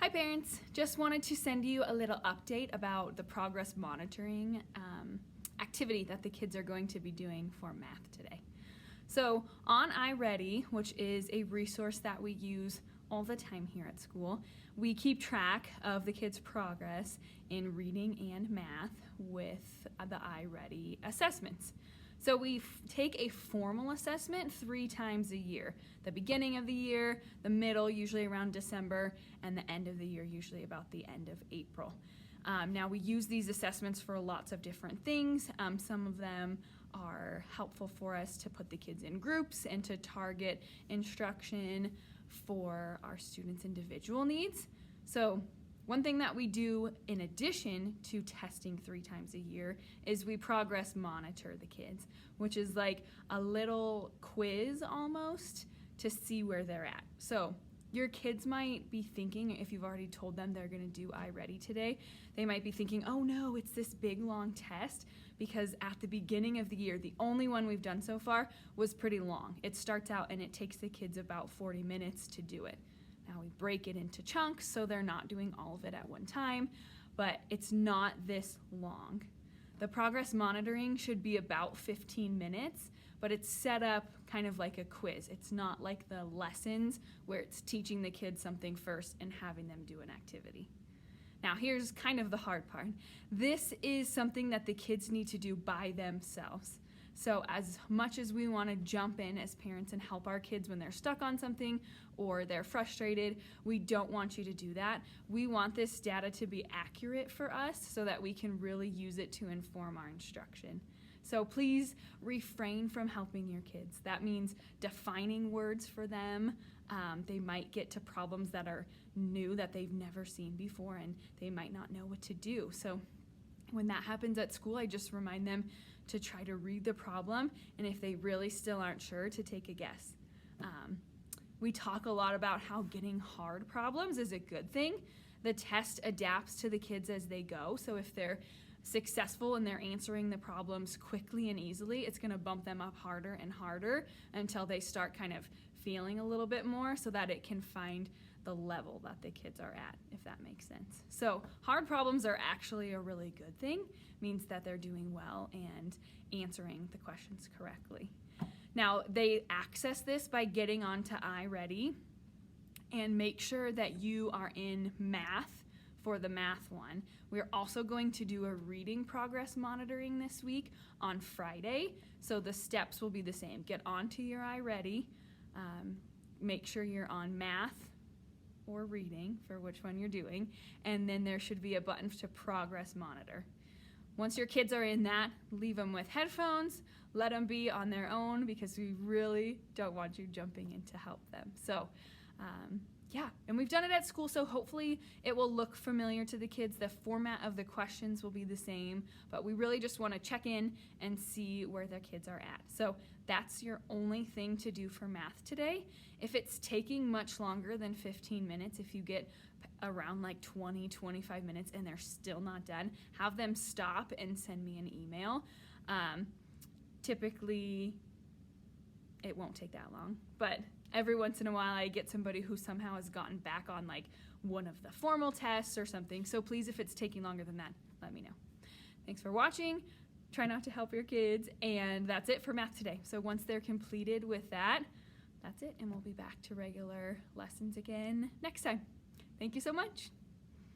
Hi parents, just wanted to send you a little update about the progress monitoring activity that the kids are going to be doing for math today. So on iReady, which is a resource that we use all the time here at school, we keep track of the kids' progress in reading and math with the iReady assessments. So we take a formal assessment 3 times a year. The beginning of the year, the middle, usually around December, and the end of the year, usually about the end of April. Now we use these assessments for lots of different things. Some of them are helpful for us to put the kids in groups and to target instruction for our students' individual needs. So one thing that we do in addition to testing 3 times a year is we progress monitor the kids, which is like a little quiz almost to see where they're at. So your kids might be thinking, if you've already told them they're going to do iReady today, they might be thinking, oh no, it's this big long test, because at the beginning of the year, the only one we've done so far was pretty long. It starts out and it takes the kids about 40 minutes to do it. Now we break it into chunks so they're not doing all of it at one time, but it's not this long. The progress monitoring should be about 15 minutes, but it's set up kind of like a quiz. It's not like the lessons where it's teaching the kids something first and having them do an activity. Now here's kind of the hard part. This is something that the kids need to do by themselves. So as much as we want to jump in as parents and help our kids when they're stuck on something or they're frustrated, we don't want you to do that. We want this data to be accurate for us so that we can really use it to inform our instruction. So please refrain from helping your kids. That means defining words for them. They might get to problems that are new that they've never seen before and they might not know what to do. So when that happens at school, I just remind them to try to read the problem, and if they really still aren't sure, to take a guess. We talk a lot about how getting hard problems is a good thing. The test adapts to the kids as they go, so if they're successful and they're answering the problems quickly and easily, it's going to bump them up harder and harder until they start kind of feeling a little bit more so that it can find the level that the kids are at, if that makes sense. So hard problems are actually a really good thing. It means that they're doing well and answering the questions correctly. Now they access this by getting onto iReady, and make sure that you are in math for the math one. We're also going to do a reading progress monitoring this week on Friday, so the steps will be the same. Get onto your iReady, make sure you're on math or reading for which one you're doing, and then there should be a button to progress monitor. Once your kids are in that, leave them with headphones, let them be on their own, because we really don't want you jumping in to help them. So yeah, and we've done it at school, so hopefully it will look familiar to the kids. The format of the questions will be the same, but we really just want to check in and see where their kids are at. So that's your only thing to do for math today. If it's taking much longer than 15 minutes, if you get around like 20-25 minutes and they're still not done, have them stop and send me an email. Typically it won't take that long, but every once in a while I get somebody who somehow has gotten back on like one of the formal tests or something. So please, if it's taking longer than that, let me know. Thanks for watching. Try not to help your kids, and that's it for math today. So once they're completed with that, that's it, and we'll be back to regular lessons again next time. Thank you so much.